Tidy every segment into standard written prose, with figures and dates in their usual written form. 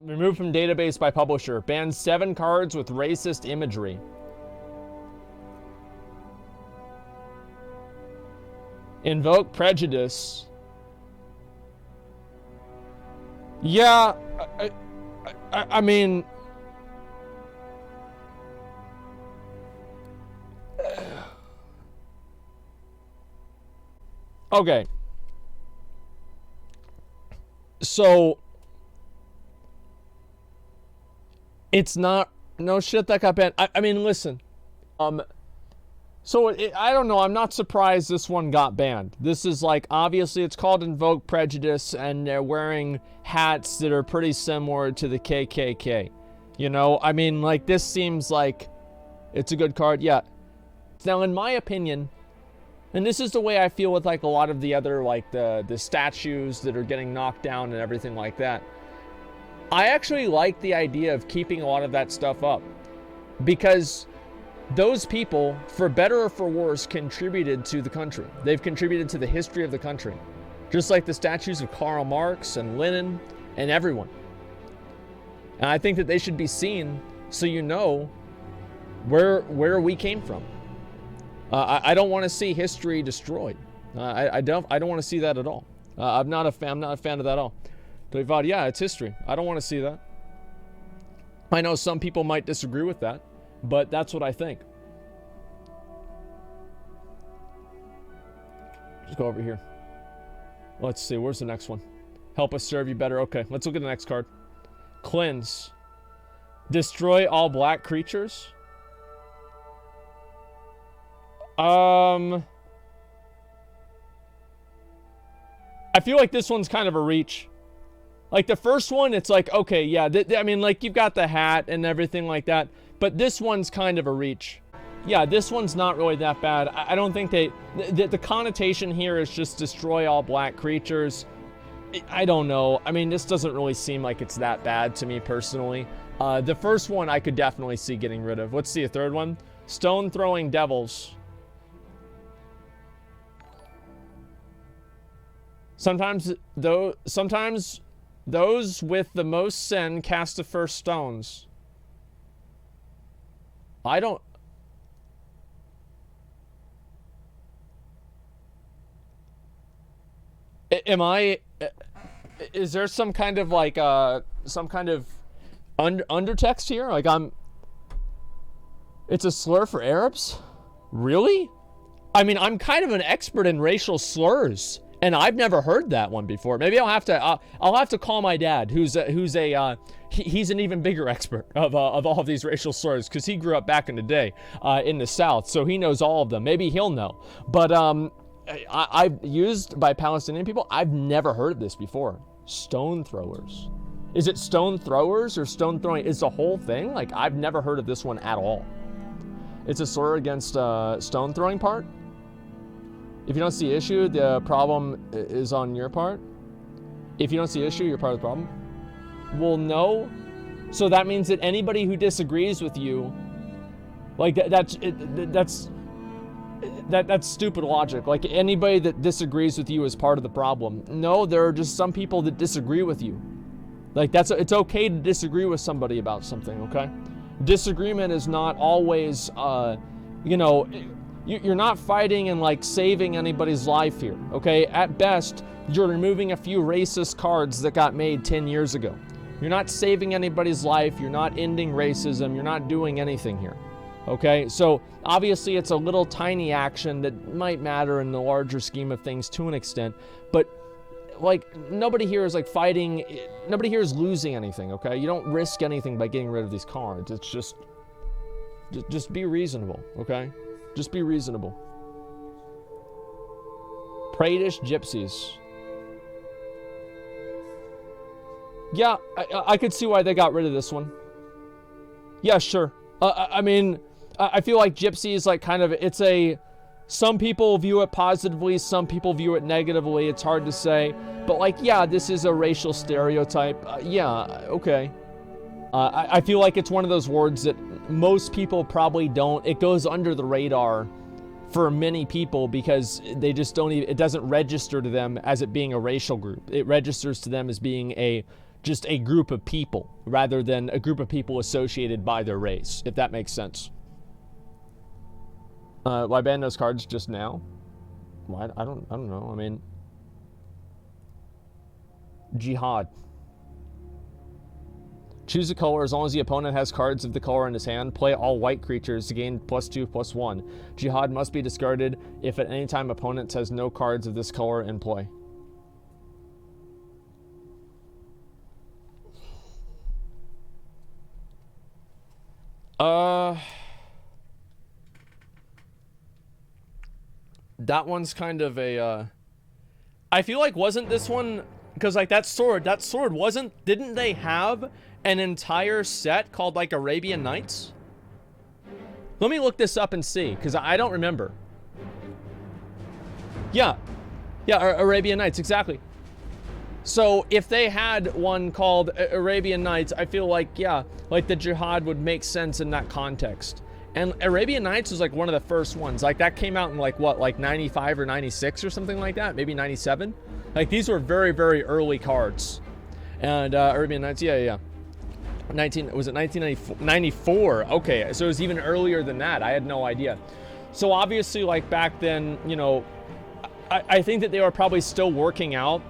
Removed from database by publisher. Banned 7 cards with racist imagery. Invoke Prejudice. Yeah, I mean... Okay. So... It's not... No shit that got banned. I mean, listen. So, I don't know. I'm not surprised this one got banned. This is like, obviously, it's called Invoke Prejudice, and they're wearing hats that are pretty similar to the KKK. You know? I mean, like, this seems like it's a good card. Yeah. Now, in my opinion, and this is the way I feel with, like, a lot of the other, like, the statues that are getting knocked down and everything like that. I actually like the idea of keeping a lot of that stuff up, because those people, for better or for worse, contributed to the country. They've contributed to the history of the country, just like the statues of Karl Marx and Lenin and everyone. And I think that they should be seen so you know where we came from. I don't want to see history destroyed. I don't want to see that at all. I'm not a fan of that at all. Yeah, it's history. I don't want to see that. I know some people might disagree with that, but that's what I think. Just go over here. Let's see, where's the next one? Help us serve you better. Okay, let's look at the next card. Cleanse. Destroy all black creatures. I feel like this one's kind of a reach. Like, the first one, it's like, okay, yeah, I mean, like, you've got the hat and everything like that, but this one's kind of a reach. Yeah, this one's not really that bad. I don't think the connotation here is just destroy all black creatures. I don't know. I mean, this doesn't really seem like it's that bad to me personally. The first one I could definitely see getting rid of. Let's see a third one. Stone throwing devils. Sometimes those with the most sin cast the first stones. I don't... Is there some kind of like, some kind of undertext here? Like, it's a slur for Arabs? Really? I mean, I'm kind of an expert in racial slurs, and I've never heard that one before. Maybe I'll have to call my dad, he's an even bigger expert of all of these racial slurs, because he grew up back in the day in the South, so he knows all of them. Maybe he'll know. But I've used by Palestinian people, I've never heard of this before. Stone throwers. Is it stone throwers or stone throwing? Is the whole thing? Like, I've never heard of this one at all. It's a slur against stone throwing part. If you don't see issue, the problem is on your part. If you don't see issue, you're part of the problem. Well, no. So that means that anybody who disagrees with you, like that's stupid logic. Like, anybody that disagrees with you is part of the problem. No, there are just some people that disagree with you. Like, it's okay to disagree with somebody about something, okay? Disagreement is not always, you're not fighting and, like, saving anybody's life here, okay? At best, you're removing a few racist cards that got made 10 years ago. You're not saving anybody's life. You're not ending racism. You're not doing anything here. Okay, so obviously it's a little tiny action that might matter in the larger scheme of things to an extent, but like, nobody here is like fighting, nobody here is losing anything, okay? You don't risk anything by getting rid of these cards. It's just be reasonable, okay? Just be reasonable. Pradesh Gypsies. Yeah, I could see why they got rid of this one. Yeah, sure. I mean, I feel like Gypsy is like kind of, some people view it positively, some people view it negatively. It's hard to say. But like, yeah, this is a racial stereotype. Yeah, okay. I feel like it's one of those words that most people probably don't. It goes under the radar for many people because they just don't even, it doesn't register to them as it being a racial group. It registers to them as being a just a group of people rather than a group of people associated by their race, if that makes sense. Why ban those cards just now? Why? I don't know. I mean, Jihad. Choose a color as long as the opponent has cards of the color in his hand. Play all white creatures to gain +2/+1. Jihad must be discarded if at any time opponent has no cards of this color in play. That one's kind of a, I feel like wasn't this one, because like that sword wasn't, didn't they have an entire set called like Arabian Nights? Let me look this up and see, because I don't remember. Yeah, Arabian Nights, exactly. So if they had one called Arabian Nights, I feel like, yeah, like the Jihad would make sense in that context. And Arabian Nights was like one of the first ones. Like that came out in like what, like 95 or 96 or something like that, maybe 97. Like these were very, very early cards. And Arabian Nights, yeah. Was it 1994? Okay, so it was even earlier than that. I had no idea. So obviously, like back then, you know, I think that they were probably still working out.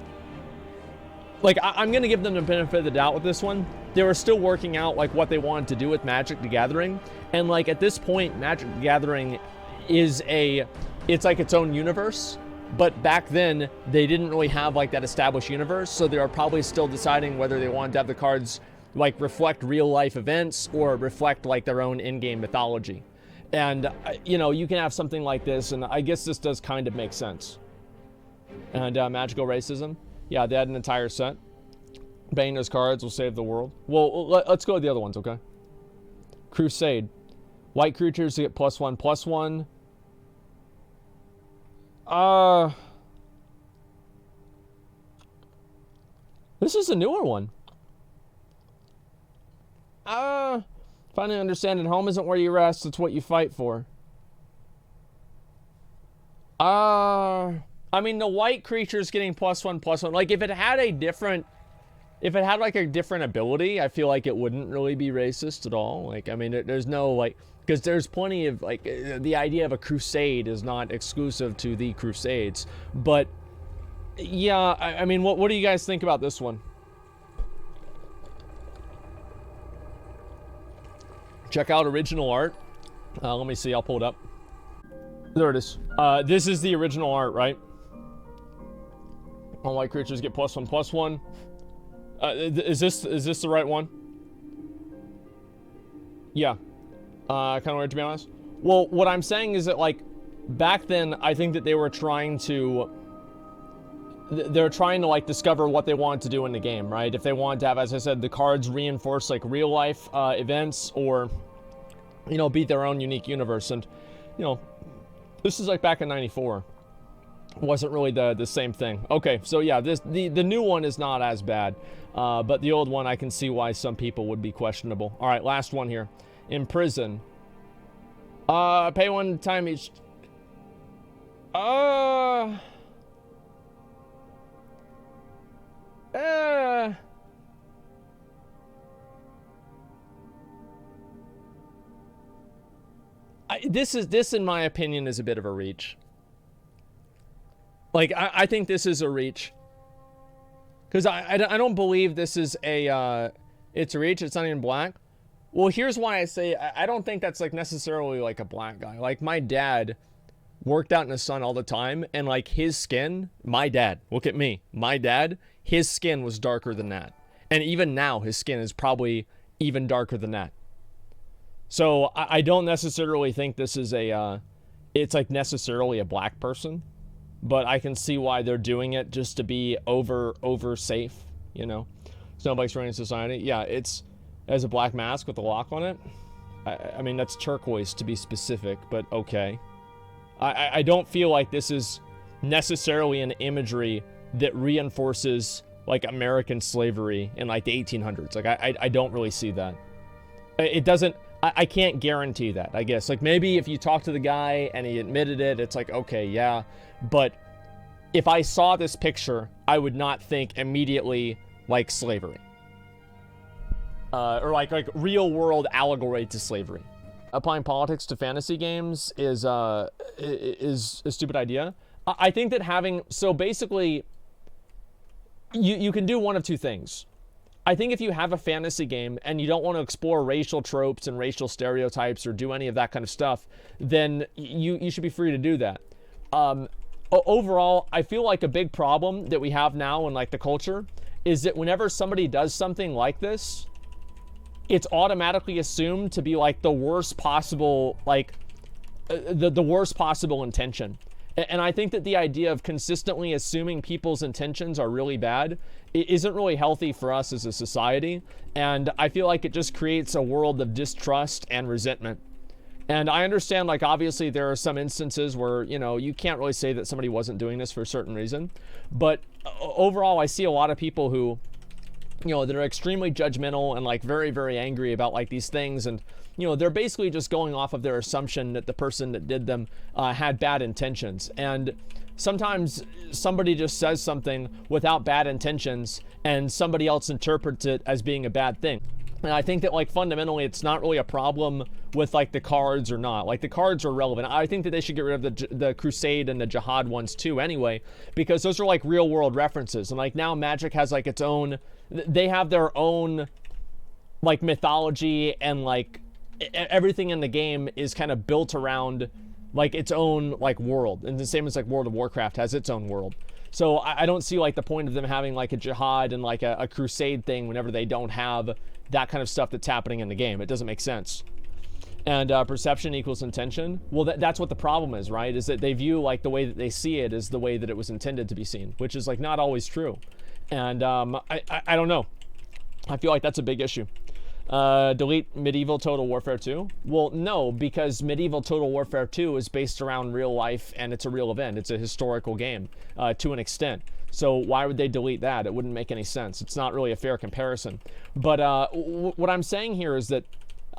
Like I'm gonna give them the benefit of the doubt with this one. They were still working out like what they wanted to do with Magic the Gathering, and like at this point, Magic the Gathering is it's like its own universe. But back then, they didn't really have like that established universe, so they are probably still deciding whether they wanted to have the cards like reflect real life events or reflect like their own in-game mythology. And you know, you can have something like this, and I guess this does kind of make sense. And magical racism, yeah, they had an entire set. Banning those cards will save the world. Well, let's go with the other ones, okay? Crusade, white creatures to get +1/+1. This is a newer one. Finally understanding home isn't where you rest, it's what you fight for. I mean, the white creature's getting +1/+1. Like, if it had like a different ability, I feel like it wouldn't really be racist at all. Like, I mean, there's no, like, because there's plenty of, like, the idea of a crusade is not exclusive to the Crusades. But, yeah, I mean, what do you guys think about this one? Check out original art. Let me see, I'll pull it up. There it is. This is the original art, right? All white creatures get +1/+1. Is this the right one? Yeah. Kind of weird, to be honest. Well, what I'm saying is that, like, back then, I think that they were trying to... They're trying to, like, discover what they wanted to do in the game, right? If they wanted to have, as I said, the cards reinforce, like, real-life events, or, you know, beat their own unique universe. And, you know, this is, like, back in 94. Wasn't really the same thing. Okay, so, yeah, the new one is not as bad. But the old one, I can see why some people would be questionable. All right, last one here. Imprison. Pay one time each... This, in my opinion, is a bit of a reach. Like, I think this is a reach. Because I don't believe this is a, it's a reach, it's not even black. Well, here's why I say, I don't think that's, like, necessarily, like, a black guy. Like, my dad worked out in the sun all the time, and, like, his skin, my dad, look at me, my dad, his skin was darker than that. And even now, his skin is probably even darker than that. So, I don't necessarily think this is a, it's, like, necessarily a black person. But I can see why they're doing it, just to be over safe, you know. Snowbike's running society. Yeah, it's as a black mask with a lock on it. I mean, that's turquoise to be specific, but okay. I don't feel like this is necessarily an imagery that reinforces, like, American slavery in, like, the 1800s. Like, I don't really see that. It doesn't... I can't guarantee that, I guess. Like, maybe if you talk to the guy and he admitted it, it's like, okay, yeah. But if I saw this picture, I would not think immediately, like, slavery. or like real world allegory to slavery. Applying politics to fantasy games is a stupid idea. I think that so basically, you can do one of two things. I think if you have a fantasy game and you don't want to explore racial tropes and racial stereotypes or do any of that kind of stuff, then you should be free to do that. Overall, I feel like a big problem that we have now in like the culture is that whenever somebody does something like this, it's automatically assumed to be like the worst possible, like the worst possible intention. And I think that the idea of consistently assuming people's intentions are really bad isn't really healthy for us as a society. And I feel like it just creates a world of distrust and resentment. And I understand, like, obviously there are some instances where, you know, you can't really say that somebody wasn't doing this for a certain reason. But overall, I see a lot of people who, you know, that are extremely judgmental and like very, very angry about like these things. And, you know, they're basically just going off of their assumption that the person that did them had bad intentions. And sometimes somebody just says something without bad intentions and somebody else interprets it as being a bad thing. And I think that like fundamentally it's not really a problem with like the cards or not. Like the cards are relevant. I think that they should get rid of the Crusade and the Jihad ones too anyway, because those are like real world references. And like now Magic has like its own, they have their own like mythology, and like everything in the game is kind of built around like its own like world. And the same as like World of Warcraft has its own world. So I don't see like the point of them having like a Jihad and like a Crusade thing whenever they don't have that kind of stuff that's happening in the game. It doesn't make sense. And perception equals intention. Well, that's what the problem is, right? Is that they view like the way that they see it is the way that it was intended to be seen, which is like not always true. And I don't know. I feel like that's a big issue. Delete Medieval Total Warfare 2? Well, no, because Medieval Total Warfare 2 is based around real life and it's a real event. It's a historical game to an extent. So why would they delete that? It wouldn't make any sense. It's not really a fair comparison. But what I'm saying here is that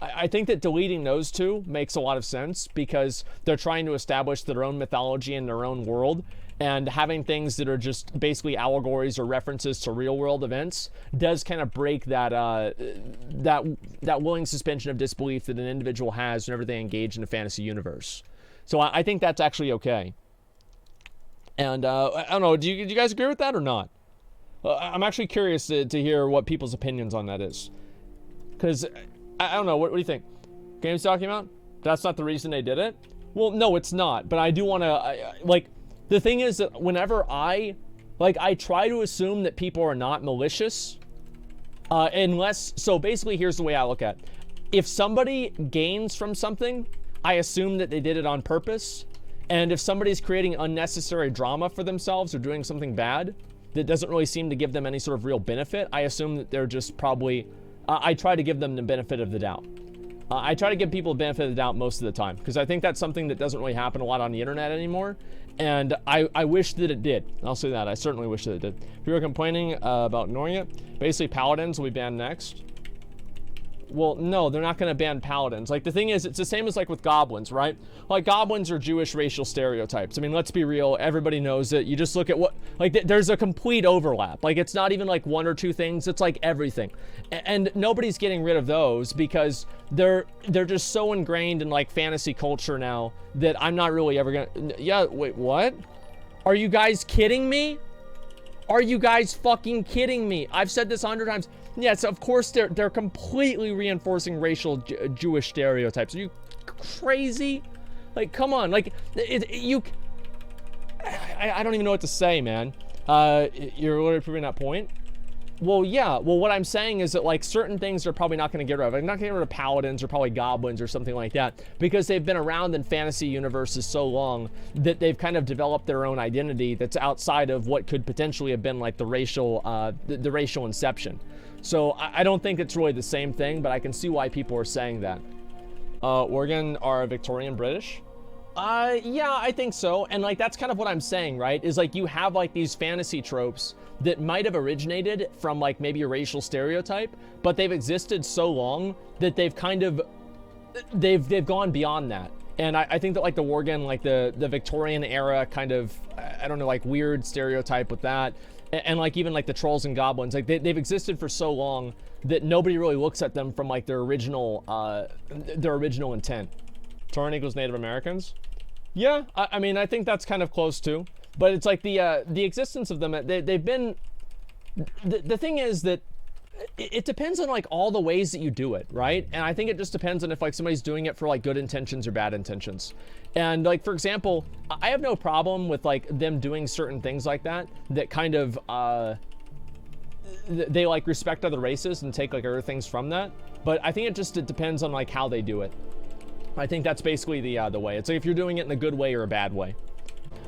I think that deleting those two makes a lot of sense because they're trying to establish their own mythology and their own world. And having things that are just basically allegories or references to real world events does kind of break that that willing suspension of disbelief that an individual has whenever they engage in a fantasy universe. So I think that's actually okay. And I don't know, do you guys agree with that or not? I'm actually curious to hear what people's opinions on that is. Because, I don't know, what do you think? Game's talking about? That's not the reason they did it? Well, no, it's not. But I do want to, like, the thing is that whenever I try to assume that people are not malicious, so basically here's the way I look at it. If somebody gains from something, I assume that they did it on purpose. And if somebody's creating unnecessary drama for themselves or doing something bad that doesn't really seem to give them any sort of real benefit, I assume that they're just probably, I try to give them the benefit of the doubt. I try to give people the benefit of the doubt most of the time because I think that's something that doesn't really happen a lot on the internet anymore. And I wish that it did. I'll say that. I certainly wish that it did. People are complaining about ignoring it. Basically, paladins will be banned next. Well, no, they're not going to ban paladins. Like, the thing is, it's the same as, like, with goblins, right? Like, goblins are Jewish racial stereotypes. I mean, let's be real. Everybody knows it. You just look at what... Like, there's a complete overlap. Like, it's not even, like, one or two things. It's, like, everything. And nobody's getting rid of those because they're just so ingrained in, like, fantasy culture now that I'm not really ever going to... Yeah, wait, what? Are you guys kidding me? Are you guys fucking kidding me? I've said this 100 times. Yes, of course they're completely reinforcing racial Jewish stereotypes. Are you crazy? Like, come on. Like, I don't even know what to say, man. You're literally proving that point. Well, yeah. Well, what I'm saying is that, like, certain things are probably not going to get rid of. I'm not going to get rid of paladins or probably goblins or something like that because they've been around in fantasy universes so long that they've kind of developed their own identity that's outside of what could potentially have been, like, the racial inception. So I don't think it's really the same thing, but I can see why people are saying that. Oregon are Victorian British? Yeah, I think so. And, like, that's kind of what I'm saying, right? Is, like, you have, like, these fantasy tropes that might have originated from, like, maybe a racial stereotype, but they've existed so long that they've kind of, they've gone beyond that. And I think that, like, the Worgen, like, the Victorian era kind of, I don't know, like, weird stereotype with that And like even like the trolls and goblins, like they've existed for so long that nobody really looks at them from like their original intent. Tauren equals Native Americans. Yeah, I mean, I think that's kind of close too. But it's like the existence of them, they've been. The thing is that it depends on like all the ways that you do it, right? And I think it just depends on if like somebody's doing it for like good intentions or bad intentions. And like, for example, I have no problem with like them doing certain things like that kind of they like respect other races and take like other things from that. But I think it depends on like how they do it. I think that's basically the way. It's like if you're doing it in a good way or a bad way.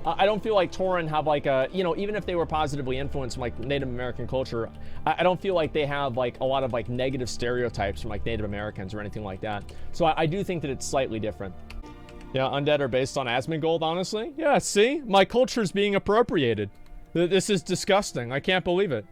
I don't feel like Tauren have like a, you know, even if they were positively influenced from like Native American culture, I don't feel like they have like a lot of like negative stereotypes from like Native Americans or anything like that. So I do think that it's slightly different. Yeah, undead are based on Asmongold, honestly. Yeah, see? My culture's being appropriated. This is disgusting. I can't believe it.